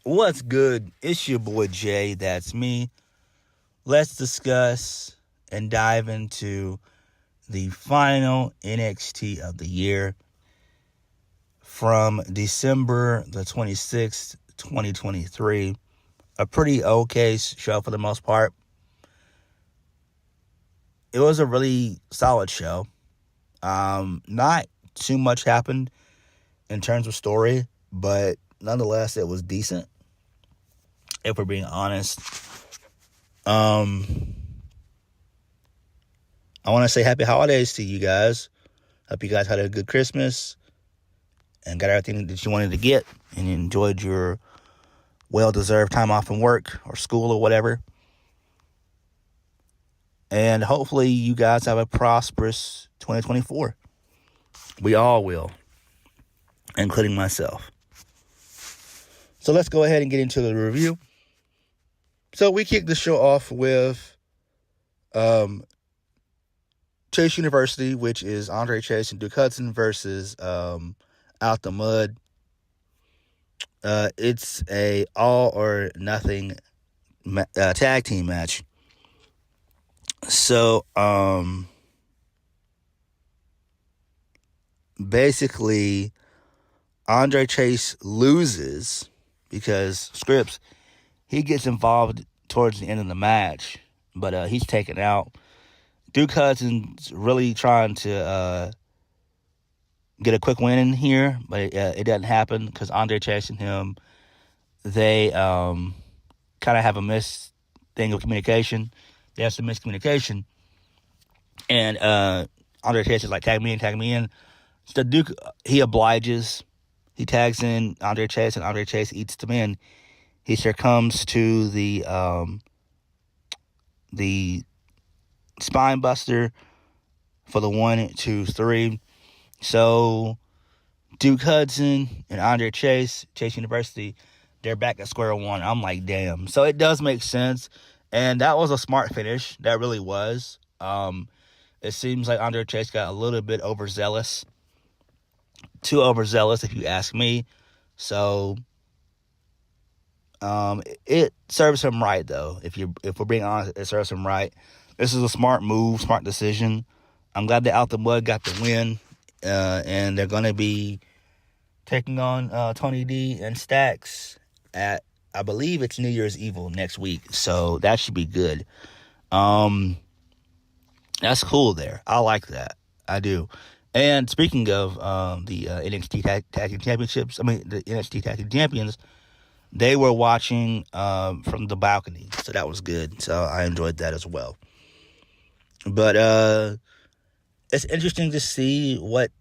What's good? It's your boy Jay, that's me. Let's discuss and dive into the final NXT of the year from December the 26th, 2023. A pretty okay show for the most part. It was a really solid show. Not too much happened in terms of story, but nonetheless, it was decent, if we're being honest. I want to say happy holidays to you guys. Hope you guys had a good Christmas and got everything that you wanted to get and enjoyed your well-deserved time off from work or school or whatever. And hopefully you guys have a prosperous 2024. We all will, including myself. So let's go ahead and get into the review. So we kicked the show off with Chase University, which is Andre Chase and Duke Hudson versus Out the Mud. It's a all or nothing tag team match. So basically Andre Chase loses because Scripps, he gets involved towards the end of the match, but he's taken out. Duke Hudson's really trying to get a quick win in here, but it doesn't happen because Andre Chase and him, they kind of have a miss thing of communication. They have some miscommunication. And Andre Chase is like, tag me in. So Duke, he obliges. He tags in Andre Chase, and Andre Chase eats them in. He succumbs to the spine buster for the 1, 2, 3. So Duke Hudson and Andre Chase University, they're back at square one. I'm like, damn. So it does make sense. And that was a smart finish. That really was. It seems like Andre Chase got a little bit overzealous. Too overzealous, if you ask me. So it serves him right, though. If we're being honest, it serves him right. This is a smart move, smart decision. I'm glad that Out the Mud got the win. And they're going to be taking on Tony D and Stacks at, I believe it's New Year's Eve next week. So that should be good. That's cool there. I like that. I do. And speaking of the NXT Tag Team Championships, the NXT Tag Team Champions, they were watching from the balcony. So that was good. So I enjoyed that as well. But it's interesting to see what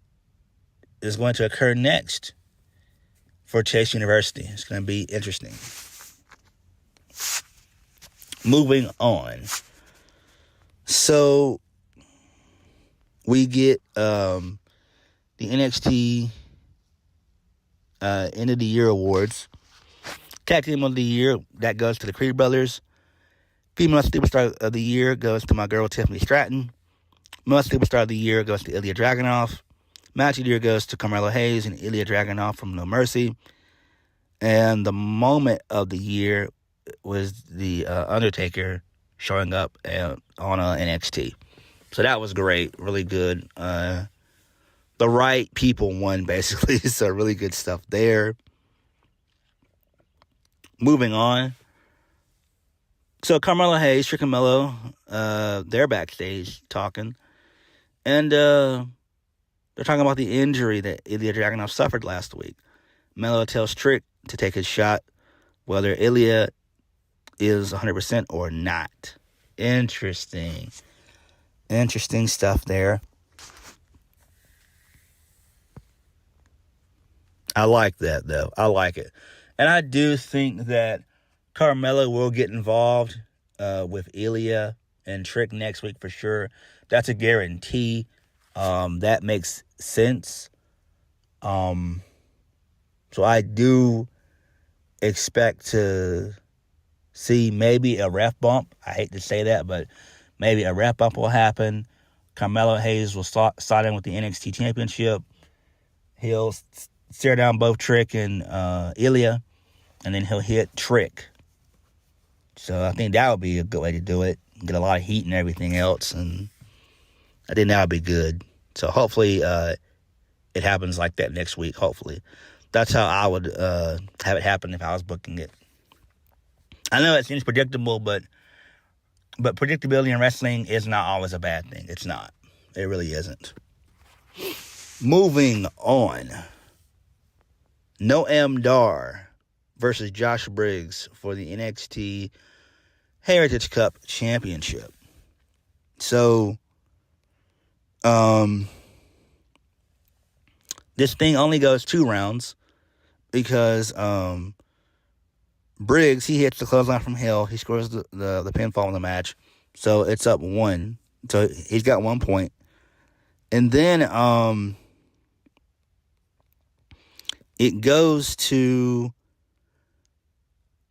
is going to occur next for Chase University. It's going to be interesting. Moving on. So we get the NXT End of the Year Awards. Tag Team of the Year, that goes to the Creed Brothers. Female Superstar of the Year goes to my girl Tiffany Stratton. Male Superstar of the Year goes to Ilja Dragunov. Match of the Year goes to Carmelo Hayes and Ilja Dragunov from No Mercy. And the Moment of the Year was the Undertaker showing up on NXT. So that was great. Really good. The right people won, basically. So really good stuff there. Moving on. So Carmelo Hayes, Trick and Mello, they're backstage talking. And they're talking about the injury that Ilja Dragunov suffered last week. Mello tells Trick to take his shot, whether Ilja is 100% or not. Interesting stuff there. I like that, though. I like it. And I do think that Carmelo will get involved with Ilja and Trick next week for sure. That's a guarantee. That makes sense. So I do expect to see maybe a ref bump. I hate to say that, but maybe a ref bump will happen. Carmelo Hayes will start in with the NXT Championship. He'll stare down both Trick and Ilja. and then he'll hit Trick. So I think that would be a good way to do it. Get a lot of heat and everything else, and I think that would be good. So hopefully it happens like that next week, hopefully. That's how I would have it happen if I was booking it. I know it seems predictable, but predictability in wrestling is not always a bad thing. It's not. It really isn't. Moving on. Noam Dar versus Josh Briggs for the NXT Heritage Cup Championship. So, this thing only goes 2 rounds because Briggs, he hits the clothesline from hell. He scores the pinfall in the match. So it's up 1. So he's got 1 point. And then it goes to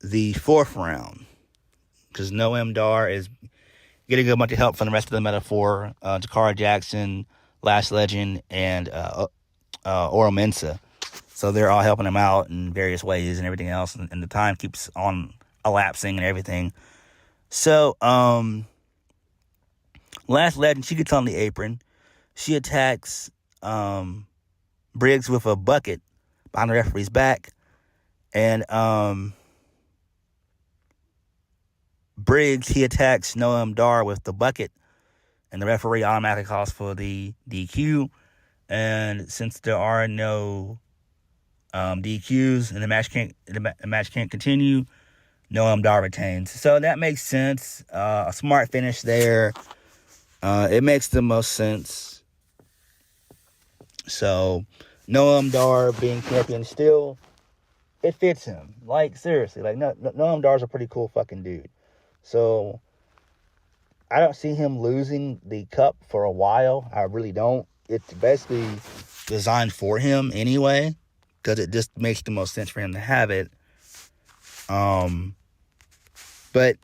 the 4th round because Noam Dar is getting a bunch of help from the rest of the Metaphor, Cora Jackson, Lash Legend, and Oro Mensah. So they're all helping him out in various ways and everything else, and the time keeps on elapsing and everything. So, Lash Legend, she gets on the apron. She attacks Briggs with a bucket behind the referee's back, and Briggs, he attacks Noam Dar with the bucket, and the referee automatically calls for the DQ. And since there are no DQs and the match can't continue, Noam Dar retains. So that makes sense. A smart finish there. It makes the most sense. So Noam Dar being champion still, it fits him. Like, seriously, like Noam Dar's a pretty cool fucking dude. So I don't see him losing the cup for a while. I really don't. It's basically designed for him anyway, because it just makes the most sense for him to have it. But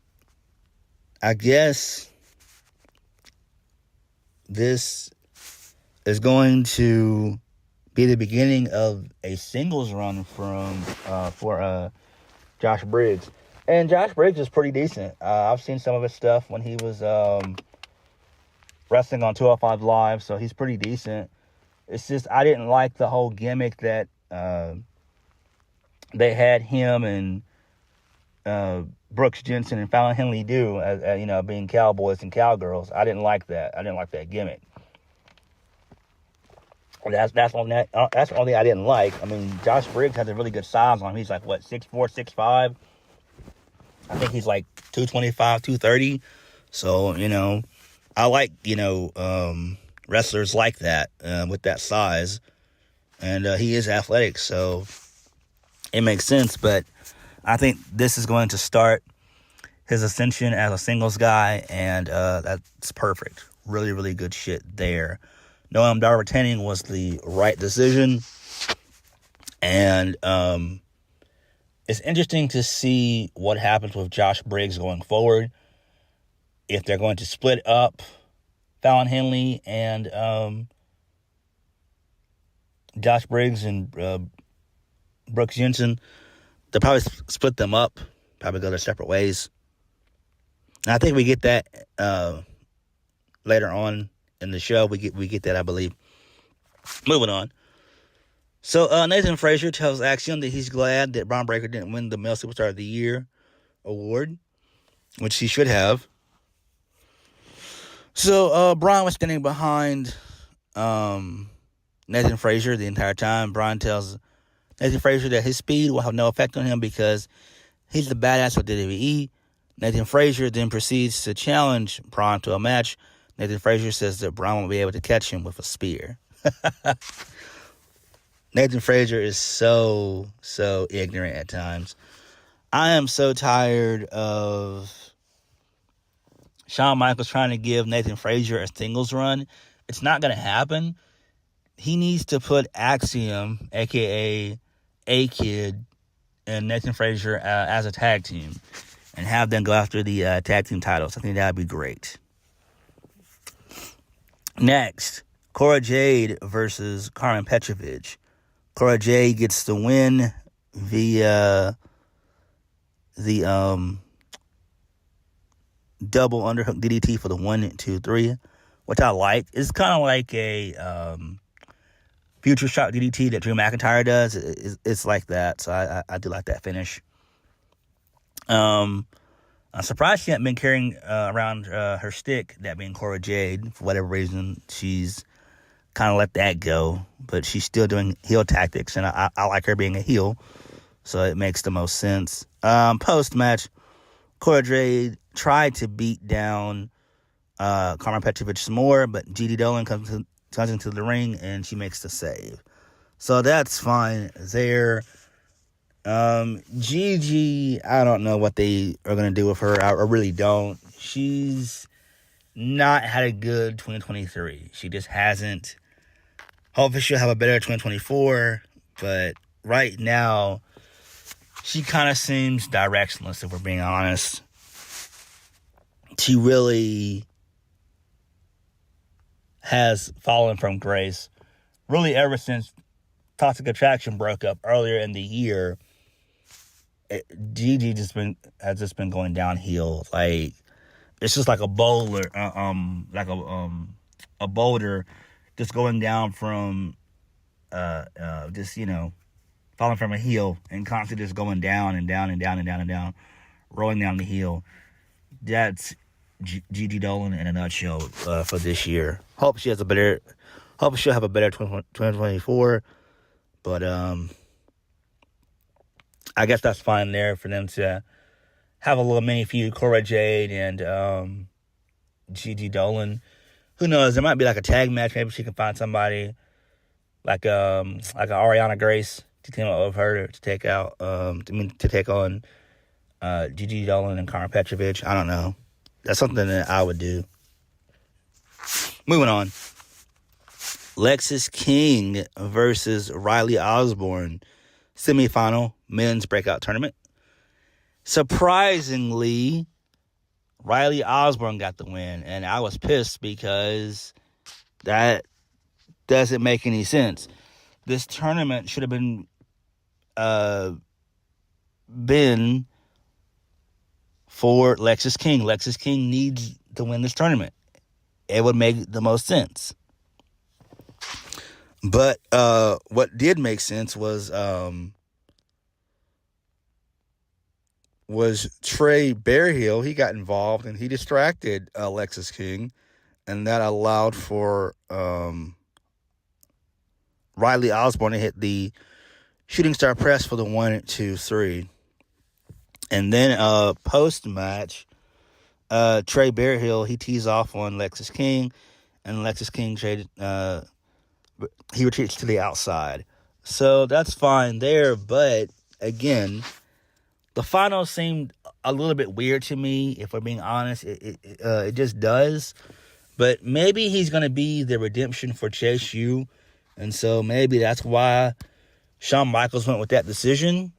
I guess this is going to be the beginning of a singles run for Josh Briggs. And Josh Briggs is pretty decent. I've seen some of his stuff when he was wrestling on 205 Live, so he's pretty decent. It's just I didn't like the whole gimmick that they had him and Brooks Jensen and Fallon Henley do, as being cowboys and cowgirls. I didn't like that. I didn't like that gimmick. That's the only I didn't like. I mean, Josh Briggs has a really good size on him. He's like, 6'4", 6'5"? I think he's like 225, 230. So, I like, wrestlers like that, with that size. And he is athletic, so it makes sense. But I think this is going to start his ascension as a singles guy, and that's perfect. Really, really good shit there. Noam Dar retaining was the right decision. And it's interesting to see what happens with Josh Briggs going forward. If they're going to split up Fallon Henley and Josh Briggs and Brooks Jensen, they'll probably split them up, probably go their separate ways. And I think we get that later on in the show. We get that, I believe. Moving on. So Nathan Frazer tells Axiom that he's glad that Bron Breakker didn't win the Male Superstar of the Year award, which he should have. So Bron was standing behind Nathan Frazer the entire time. Bron tells Nathan Frazer that his speed will have no effect on him because he's the badass of WWE. Nathan Frazer then proceeds to challenge Bron to a match. Nathan Frazer says that Bron won't be able to catch him with a spear. Nathan Frazer is so ignorant at times. I am so tired of Shawn Michaels trying to give Nathan Frazer a singles run. It's not going to happen. He needs to put Axiom, a.k.a. A-Kid, and Nathan Frazer as a tag team and have them go after the tag team titles. I think that would be great. Next, Cora Jade versus Carmen Petrovic. Cora Jade gets the win via the double underhook DDT for the 1, 2, 3, which I like. It's kind of like a future shot DDT that Drew McIntyre does. It's like that, so I do like that finish. I'm surprised she hasn't been carrying around her stick, that being Cora Jade. For whatever reason, she's kind of let that go, but she's still doing heel tactics, and I like her being a heel, so it makes the most sense. Post-match, Cora Jade tried to beat down Carmen Petrovic some more, but Gigi Dolin comes into the ring, and she makes the save. So that's fine there. Gigi, I don't know what they are going to do with her. I really don't. She's not had a good 2023. She just hasn't. Hopefully she'll have a better 2024, but right now, she kind of seems directionless, if we're being honest. She really has fallen from grace. Really, ever since Toxic Attraction broke up earlier in the year, Gigi has just been going downhill. Like, it's just like a boulder, a boulder, just going down from, falling from a hill and constantly just going down and down and down and down and down, rolling down the hill. That's Gigi Dolin in a nutshell for this year. Hope she'll have a better 2024. But I guess that's fine there for them to have a little mini feud, Cora Jade and Gigi Dolin. Who knows? There might be like a tag match. Maybe she can find somebody like an Ariana Grace to team up with her to take out to take on Gigi Dolin and Carmen Petrovic. I don't know. That's something that I would do. Moving on. Lexis King versus Riley Osborne. Semifinal men's breakout tournament. Surprisingly, Riley Osborne got the win. And I was pissed because that doesn't make any sense. This tournament should have been for Lexis King. Lexis King needs to win this tournament. It would make the most sense. But what did make sense was Trey Bearhill. He got involved and he distracted Lexis King, and that allowed for Riley Osborne to hit the shooting star press for the 1, 2, 3. And then post-match, Trey Bearhill, he tees off on Lexis King, and Lexis King he retreats to the outside. So that's fine there, but again, the final seemed a little bit weird to me, if we're being honest. It just does. But maybe he's going to be the redemption for Chase U, and so maybe that's why Shawn Michaels went with that decision,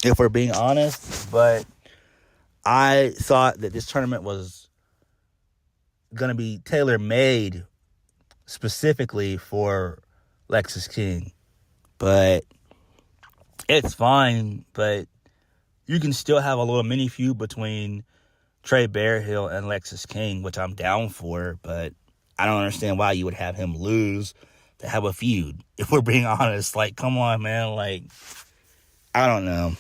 if we're being honest. But I thought that this tournament was going to be tailor-made specifically for Lexis King. But it's fine. But you can still have a little mini feud between Trey Bearhill and Lexis King, which I'm down for. But I don't understand why you would have him lose to have a feud, if we're being honest. Like, come on, man. Like, I don't know.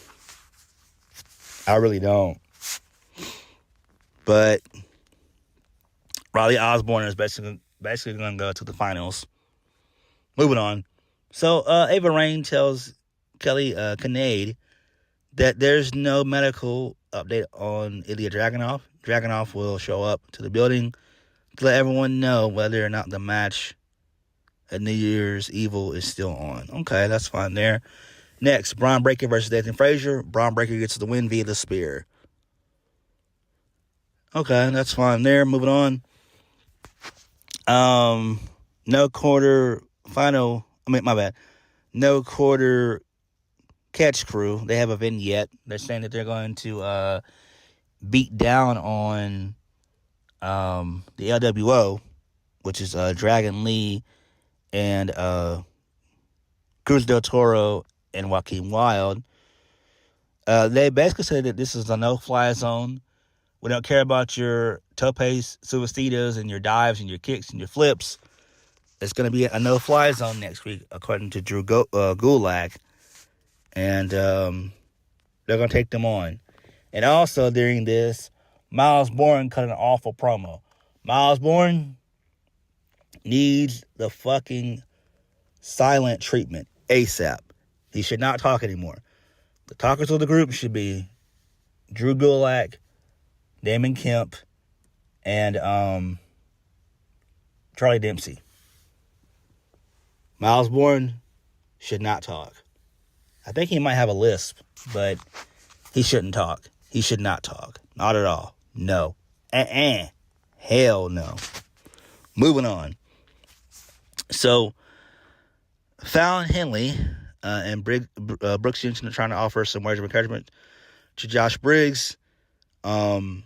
I really don't. But Riley Osborne is basically going to go to the finals. Moving on. So, Ava Raine tells Kelly Kinnaid that there's no medical update on Ilja Dragunov. Dragunov will show up to the building to let everyone know whether or not the match at New Year's Evil is still on. Okay, that's fine there. Next, Bron Breakker versus Nathan Frazer. Bron Breakker gets the win via the spear. Okay, that's fine there. Moving on. No quarter catch crew. They have a vignette. They're saying that they're going to beat down on the LWO, which is Dragon Lee and Cruz del Toro and Joaquin Wilde. They basically said that this is a no-fly zone. We don't care about your topes, suicidas, and your dives, and your kicks, and your flips. It's going to be a no-fly zone next week, according to Drew Gulak. And they're going to take them on. And also, during this, Osborne cut an awful promo. Osborne needs the fucking silent treatment ASAP. He should not talk anymore. The talkers of the group should be Drew Gulak, Damon Kemp, and Charlie Dempsey. Osborne should not talk. I think he might have a lisp, but he shouldn't talk. He should not talk. Not at all. No. Hell no. Moving on. So, Fallon Henley and Brooks Jensen are trying to offer some words of encouragement to Josh Briggs. And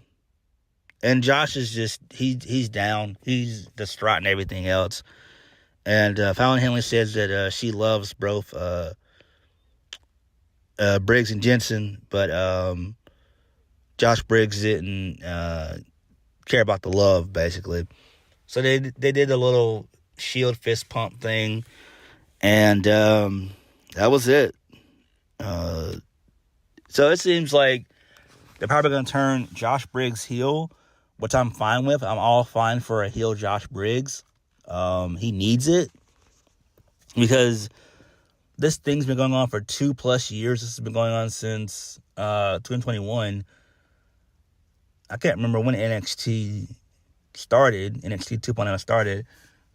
Josh is just, he's down. He's distraught and everything else. And Fallon Henley says that she loves both Briggs and Jensen, but Josh Briggs didn't care about the love, basically. So they did a little shield fist pump thing, and that was it. So it seems like they're probably going to turn Josh Briggs heel, which I'm fine with. I'm all fine for a heel Josh Briggs. He needs it because this thing's been going on for 2+ years. This has been going on since 2021. I can't remember when NXT started. NXT 2.0 started.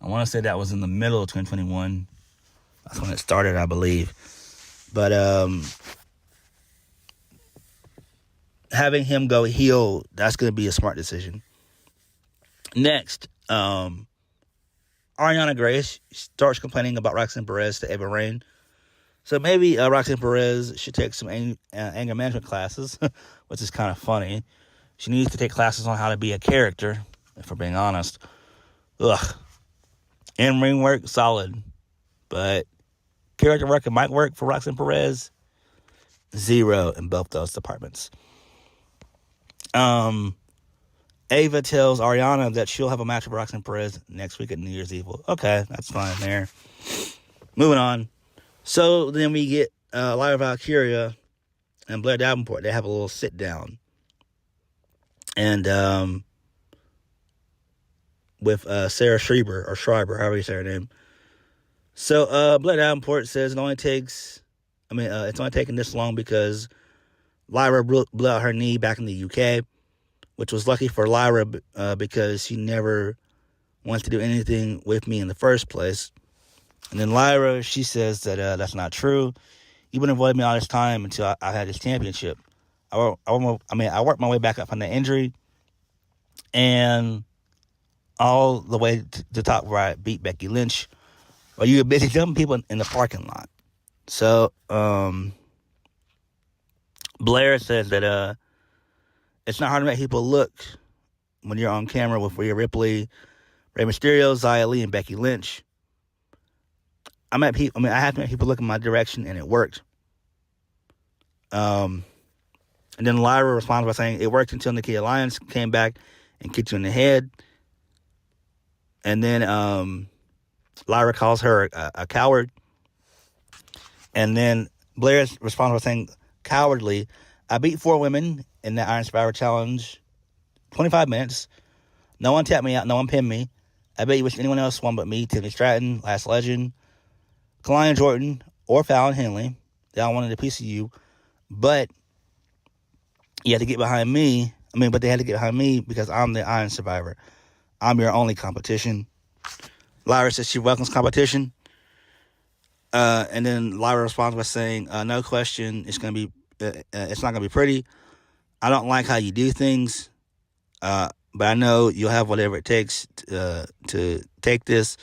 I want to say that was in the middle of 2021. That's when it started, I believe. But having him go heel, that's going to be a smart decision. Next, Ariana Grace starts complaining about Roxanne Perez to Eva Rain. So maybe Roxanne Perez should take some anger management classes, which is kind of funny. She needs to take classes on how to be a character, if we're being honest. Ugh. In-ring work, solid. But character work, it might work for Roxanne Perez. 0 in both those departments. Ava tells Ariana that she'll have a match with Roxanne Perez next week at New Year's Eve. Okay, that's fine there. Moving on. So then we get Lyra Valkyria and Blair Davenport. They have a little sit down. And with Sarah Schreiber, however you say her name. So Blair Davenport says it's only taking this long because Lyra blew out her knee back in the UK, which was lucky for Lyra because she never wants to do anything with me in the first place. And then Lyra, she says that that's not true. You've been avoiding me all this time until I had this championship. I worked my way back up from the injury and all the way to the top where I beat Becky Lynch while you were busy dumping people in the parking lot. So, Blair says that it's not hard to make people look when you're on camera with Rhea Ripley, Rey Mysterio, Xia Li, and Becky Lynch. I have to make people look in my direction, and it worked. And then Lyra responds by saying, it worked until Nikki Alliance came back and kicked you in the head. And then Lyra calls her a coward. And then Blair responds by saying, cowardly. I beat 4 women in the Iron Survivor Challenge, 25 minutes. No one tapped me out. No one pinned me. I bet you wish anyone else won but me, Tiffany Stratton, Last Legend, Kalani Jordan, or Fallon Henley. They all wanted a piece of you. But you had to get behind me. But they had to get behind me because I'm the Iron Survivor. I'm your only competition. Lyra says she welcomes competition. And then Lyra responds by saying, no question, it's not gonna be pretty. I don't like how you do things, but I know you'll have whatever it takes to take this.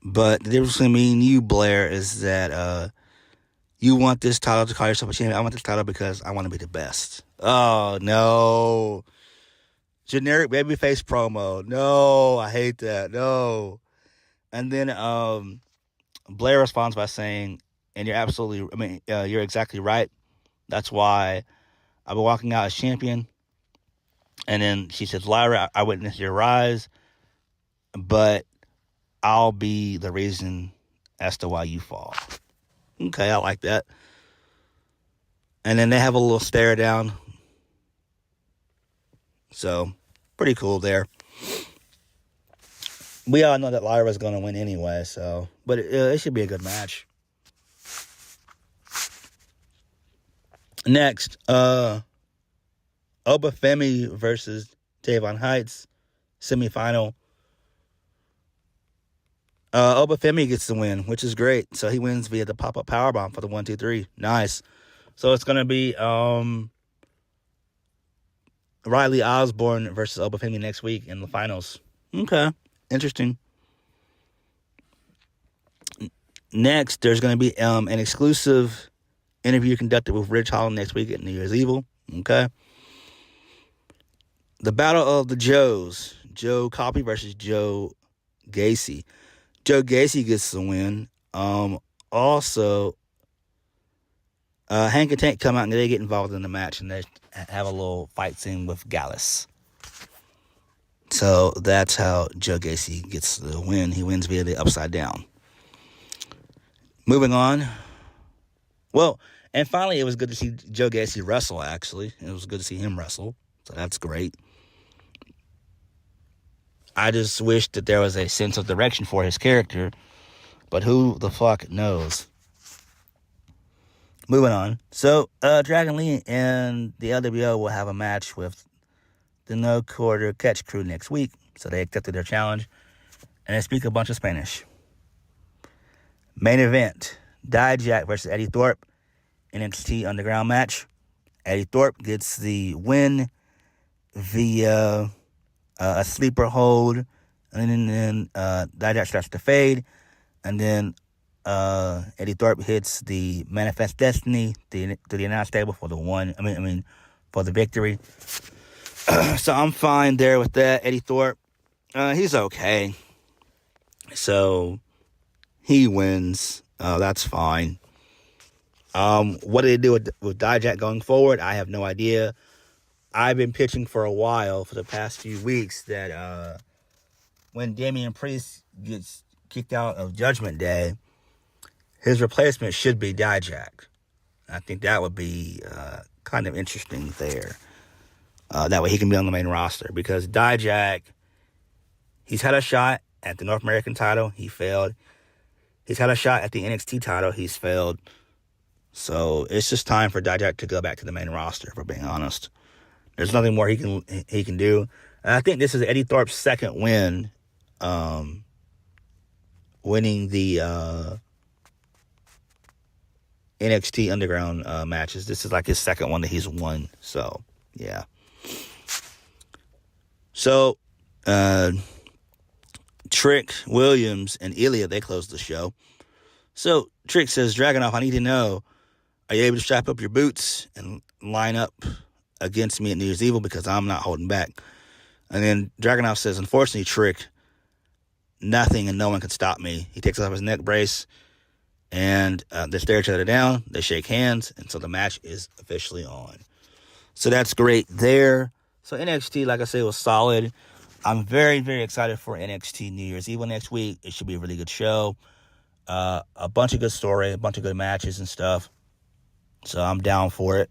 But the difference between me and you, Blair, is that you want this title to call yourself a champion. I want this title because I want to be the best. Oh, no. Generic babyface promo. No, I hate that. No. And then Blair responds by saying, and you're exactly right. That's why I'll be walking out as champion. And then she says, Lyra, I witnessed your rise, but I'll be the reason as to why you fall. Okay, I like that. And then they have a little stare down. So, pretty cool there. We all know that Lyra's going to win anyway, so. But it should be a good match. Next, Oba Femi versus Davon Heights, semifinal. Oba Femi gets the win, which is great. So he wins via the pop-up powerbomb for the 1, 2, 3. Nice. So it's going to be Riley Osborne versus Oba Femi next week in the finals. Okay. Interesting. Next, there's going to be an exclusive interview conducted with Ridge Holland next week at New Year's Evil. Okay. The Battle of the Joes. Joe Coffey versus Joe Gacy. Joe Gacy gets the win. Also, Hank and Tank come out and they get involved in the match and they have a little fight scene with Gallus. So that's how Joe Gacy gets the win. He wins via the upside down. Moving on. Well, and finally, it was good to see Joe Gacy wrestle, actually. It was good to see him wrestle. So that's great. I just wish that there was a sense of direction for his character. But who the fuck knows? Moving on. So, Dragon Lee and the LWO will have a match with the No Quarter Catch Crew next week. So they accepted their challenge. And they speak a bunch of Spanish. Main event. Dijak versus Eddy Thorpe. NXT Underground match. Eddy Thorpe gets the win via a sleeper hold. And then Dijak starts to fade. And then Eddy Thorpe hits the Manifest Destiny to the announce table for the for the victory. So I'm fine there with that. Eddy Thorpe, he's okay. So he wins. That's fine. What do they do with Dijak going forward? I have no idea. I've been pitching for a while, for the past few weeks, that when Damian Priest gets kicked out of Judgment Day, his replacement should be Dijak. I think that would be kind of interesting there. That way he can be on the main roster. Because Dijak, he's had a shot at the North American title. He failed. He's had a shot at the NXT title. He's failed. So it's just time for Dijak to go back to the main roster, if we're being honest. There's nothing more he can do. And I think this is Eddy Thorpe's second win, winning the NXT Underground matches. This is like his second one that he's won. So, yeah. So, Trick Williams and Ilja, they closed the show. So, Trick says, Dragunov, I need to know, are you able to strap up your boots and line up against me at New Year's Evil, because I'm not holding back? And then Dragunov says, unfortunately, Trick, nothing and no one can stop me. He takes off his neck brace, and they stare each other down. They shake hands, and so the match is officially on. So that's great there. So NXT, like I said, was solid. I'm very, very excited for NXT New Year's Evil next week. It should be a really good show. A bunch of good story, a bunch of good matches and stuff. So I'm down for it.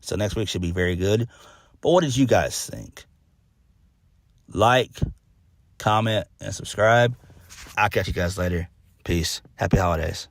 So next week should be very good. But what did you guys think? Like, comment, and subscribe. I'll catch you guys later. Peace. Happy holidays.